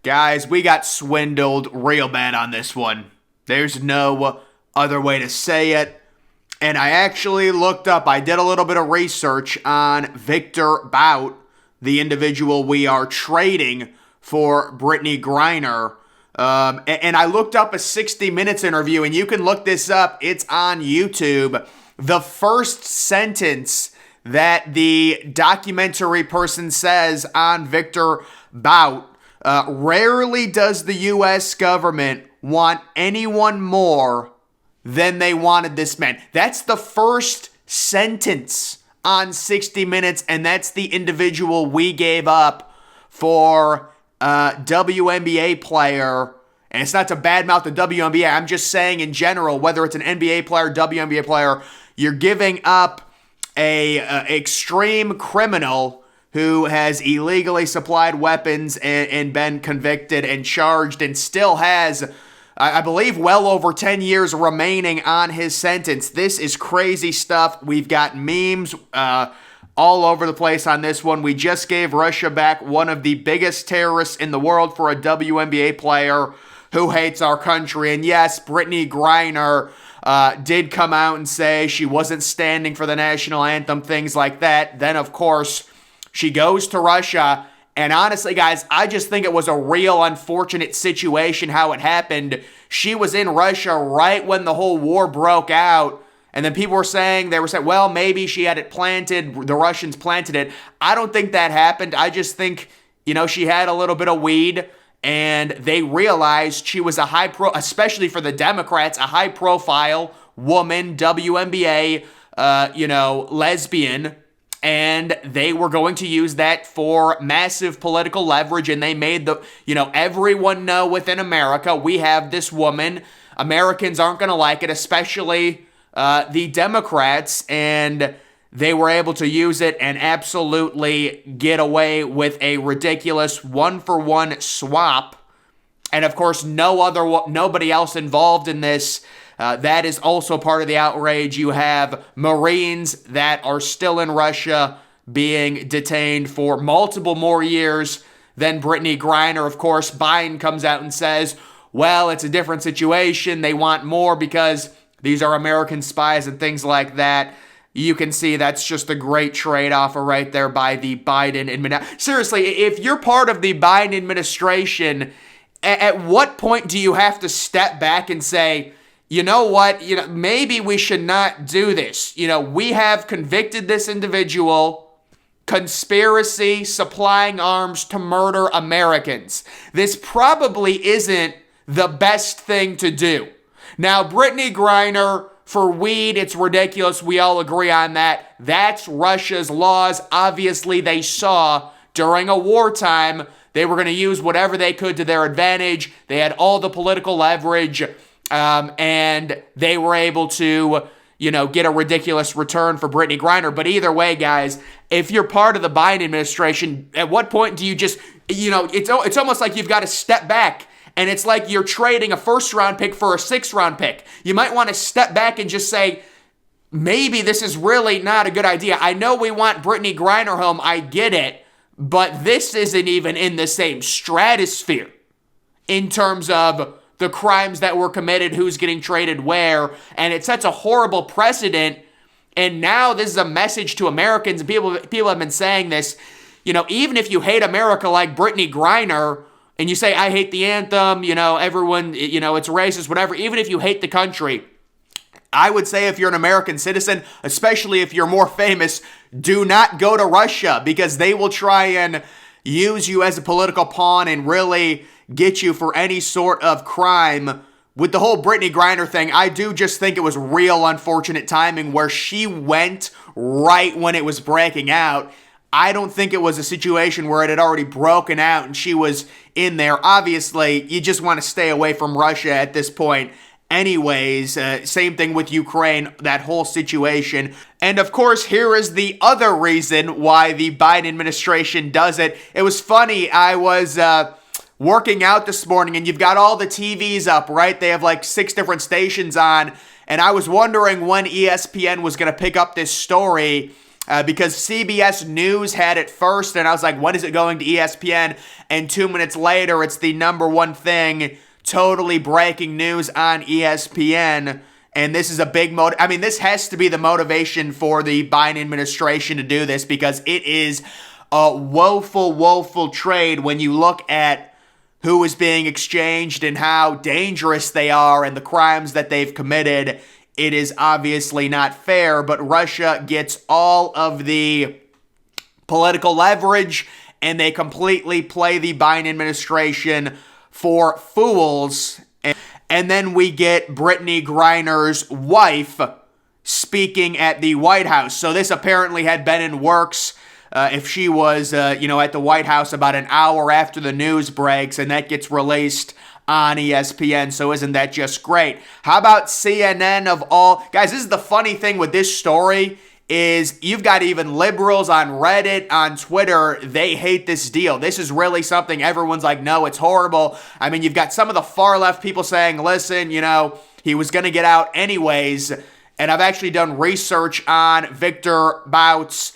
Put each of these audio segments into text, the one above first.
Guys, we got swindled real bad on this one. There's no other way to say it. And I actually looked up, I did a little bit of research on Viktor Bout, the individual we are trading for Brittney Griner. And I looked up a 60 Minutes interview, and you can look this up. It's on YouTube. The first sentence that the documentary person says on Viktor Bout, rarely does the U.S. government want anyone more than they wanted this man. That's the first sentence on 60 Minutes, and that's the individual we gave up for a WNBA player. And it's not to badmouth the WNBA. I'm just saying in general, whether it's an NBA player, WNBA player, you're giving up a extreme criminal who has illegally supplied weapons and been convicted and charged and still has, I believe, well over 10 years remaining on his sentence. This is crazy stuff. We've got memes all over the place on this one. We just gave Russia back one of the biggest terrorists in the world for a WNBA player who hates our country. And yes, Brittney Griner did come out and say she wasn't standing for the national anthem, things like that. Then, of course, she goes to Russia, and honestly, guys, I just think it was a real unfortunate situation how it happened. She was in Russia right when the whole war broke out, and then people were saying, well, maybe she had it planted, the Russians planted it. I don't think that happened. I just think, she had a little bit of weed, and they realized she was especially for the Democrats, a high-profile woman, WNBA, lesbian. And they were going to use that for massive political leverage, and they made everyone know within America, we have this woman. Americans aren't going to like it, especially the Democrats, and they were able to use it and absolutely get away with a ridiculous one-for-one swap. And of course, nobody else involved in this. That is also part of the outrage. You have Marines that are still in Russia being detained for multiple more years than Brittney Griner. Of course, Biden comes out and says, well, it's a different situation. They want more because these are American spies and things like that. You can see that's just a great trade-off right there by the Biden administration. Seriously, if you're part of the Biden administration, at what point do you have to step back and say, you know what, maybe we should not do this. We have convicted this individual, conspiracy, supplying arms to murder Americans. This probably isn't the best thing to do. Now, Brittney Griner, for weed, it's ridiculous. We all agree on that. That's Russia's laws. Obviously, they saw during a wartime, they were going to use whatever they could to their advantage. They had all the political leverage. And they were able to, get a ridiculous return for Brittney Griner. But either way, guys, if you're part of the Biden administration, at what point do you just, it's almost like you've got to step back. And it's like you're trading a first-round pick for a sixth-round pick. You might want to step back and just say, maybe this is really not a good idea. I know we want Brittney Griner home. I get it. But this isn't even in the same stratosphere in terms of the crimes that were committed, who's getting traded where, and it sets a horrible precedent. And now this is a message to Americans, and people have been saying this, even if you hate America like Brittney Griner, and you say, I hate the anthem, everyone, it's racist, whatever, even if you hate the country, I would say if you're an American citizen, especially if you're more famous, do not go to Russia, because they will try and use you as a political pawn and really get you for any sort of crime. With the whole Brittney Griner thing, I do just think it was real unfortunate timing where she went right when it was breaking out. I don't think it was a situation where it had already broken out and she was in there. Obviously, you just want to stay away from Russia at this point. Anyways, same thing with Ukraine, that whole situation. And of course, here is the other reason why the Biden administration does it. It was funny, I was working out this morning, and you've got all the TVs up, right? They have like 6 different stations on, and I was wondering when ESPN was going to pick up this story because CBS News had it first, and I was like, when is it going to ESPN? And 2 minutes later, it's the number one thing, totally breaking news on ESPN. And this is a big this has to be the motivation for the Biden administration to do this, because it is a woeful, woeful trade when you look at who is being exchanged and how dangerous they are and the crimes that they've committed. It is obviously not fair, but Russia gets all of the political leverage, and they completely play the Biden administration for fools. And then we get Brittney Griner's wife speaking at the White House. So this apparently had been in works if she was, at the White House about an hour after the news breaks, and that gets released on ESPN, so isn't that just great? How about CNN of all? Guys, this is the funny thing with this story is you've got even liberals on Reddit, on Twitter, they hate this deal. This is really something everyone's like, no, it's horrible. I mean, you've got some of the far left people saying, listen, he was going to get out anyways. And I've actually done research on Viktor Bout's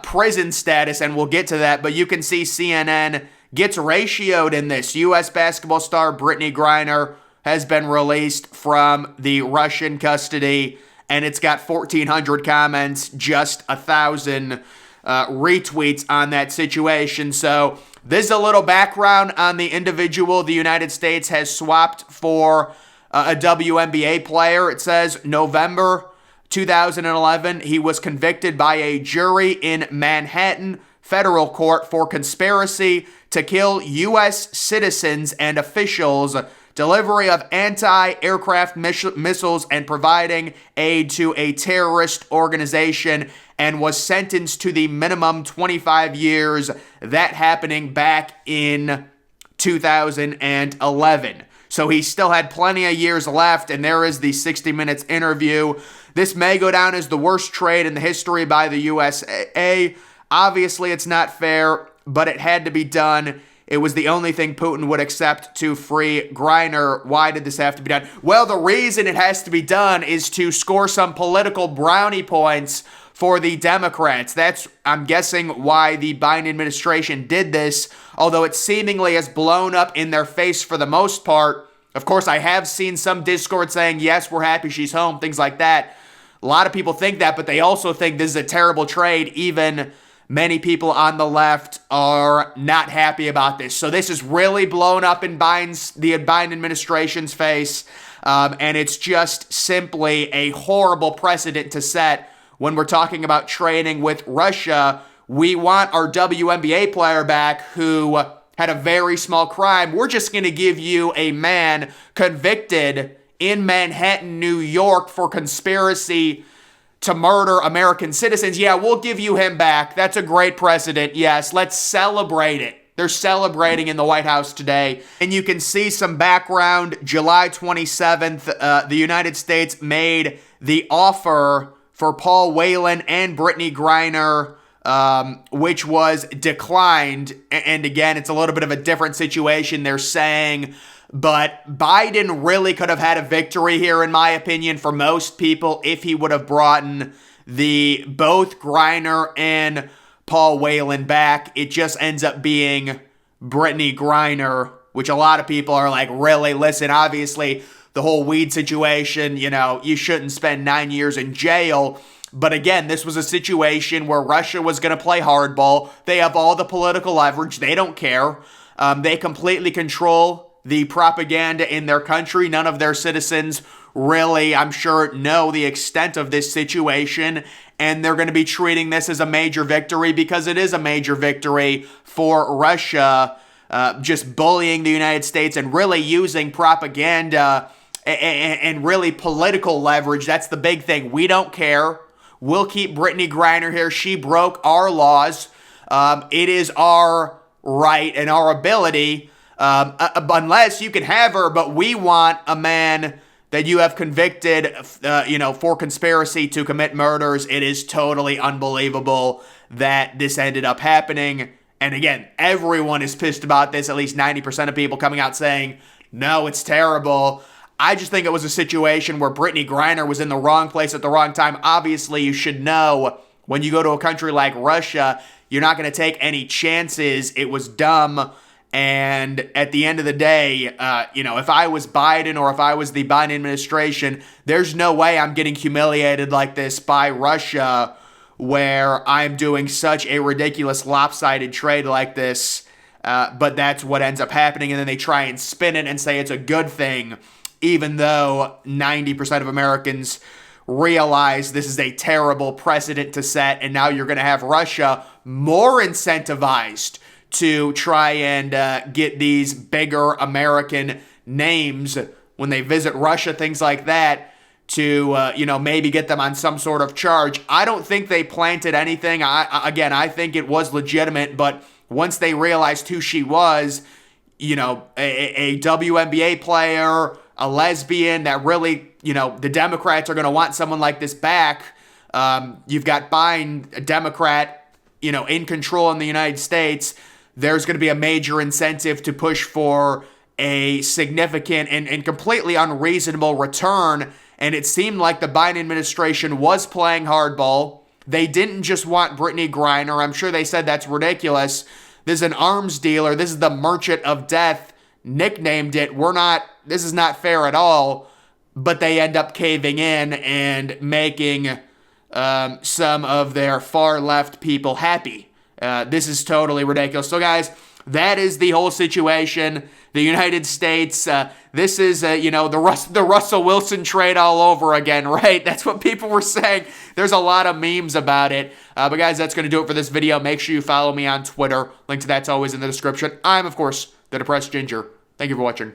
prison status, and we'll get to that, but you can see CNN gets ratioed in this. U.S. basketball star Brittney Griner has been released from the Russian custody, and it's got 1,400 comments, just 1,000 retweets on that situation. So this is a little background on the individual the United States has swapped for a WNBA player. It says November 2011, he was convicted by a jury in Manhattan federal court for conspiracy to kill U.S. citizens and officials, delivery of anti-aircraft missiles, and providing aid to a terrorist organization, and was sentenced to the minimum 25 years. That happening back in 2011. So he still had plenty of years left, and there is the 60 Minutes interview. This may go down as the worst trade in the history by the USA. Obviously, it's not fair, but it had to be done. It was the only thing Putin would accept to free Griner. Why did this have to be done? Well, the reason it has to be done is to score some political brownie points for the Democrats. That's, I'm guessing, why the Biden administration did this, although it seemingly has blown up in their face for the most part. Of course, I have seen some Discord saying, yes, we're happy she's home, things like that. A lot of people think that, but they also think this is a terrible trade. Even many people on the left are not happy about this. So this is really blown up in the Biden administration's face, and it's just simply a horrible precedent to set when we're talking about trading with Russia. We want our WNBA player back who had a very small crime. We're just going to give you a man convicted in Manhattan, New York for conspiracy to murder American citizens. Yeah, we'll give you him back. That's a great precedent. Yes, let's celebrate it. They're celebrating in the White House today. And you can see some background. July 27th, the United States made the offer for Paul Whelan and Brittney Griner, which was declined. And again, it's a little bit of a different situation, they're saying. But Biden really could have had a victory here, in my opinion, for most people, if he would have brought both Griner and Paul Whelan back. It just ends up being Brittney Griner, which a lot of people are like, really? Listen, obviously, the whole weed situation, you shouldn't spend 9 years in jail. But again, this was a situation where Russia was going to play hardball. They have all the political leverage. They don't care. They completely control the propaganda in their country. None of their citizens really, I'm sure, know the extent of this situation, and they're going to be treating this as a major victory, because it is a major victory for Russia, just bullying the United States and really using propaganda and really political leverage. That's the big thing. We don't care. We'll keep Brittney Griner here. She broke our laws. It is our right and our ability, unless you can have her, but we want a man that you have convicted, for conspiracy to commit murders. It is totally unbelievable that this ended up happening. And again, everyone is pissed about this. At least 90% of people coming out saying, no, it's terrible. I just think it was a situation where Brittney Griner was in the wrong place at the wrong time. Obviously, you should know When you go to a country like Russia, you're not going to take any chances. It was dumb. And at the end of the day, if I was Biden or if I was the Biden administration, there's no way I'm getting humiliated like this by Russia, where I'm doing such a ridiculous lopsided trade like this. But that's what ends up happening. And then they try and spin it and say it's a good thing, even though 90% of Americans realize this is a terrible precedent to set. And now you're going to have Russia more incentivized to try and get these bigger American names when they visit Russia, things like that, to maybe get them on some sort of charge. I don't think they planted anything. I think it was legitimate, but once they realized who she was, a WNBA player, a lesbian, that really, the Democrats are going to want someone like this back. You've got Biden, a Democrat, in control in the United States. There's going to be a major incentive to push for a significant and completely unreasonable return. And it seemed like the Biden administration was playing hardball. They didn't just want Brittney Griner. I'm sure they said that's ridiculous. This is an arms dealer. This is the merchant of death. Nicknamed it. This is not fair at all. But they end up caving in and making some of their far left people happy. This is totally ridiculous. So, guys, that is the whole situation. The United States, this is, the Russell Wilson trade all over again, right? That's what people were saying. There's a lot of memes about it. But, guys, that's going to do it for this video. Make sure you follow me on Twitter. Link to that's always in the description. I'm, of course, the Depressed Ginger. Thank you for watching.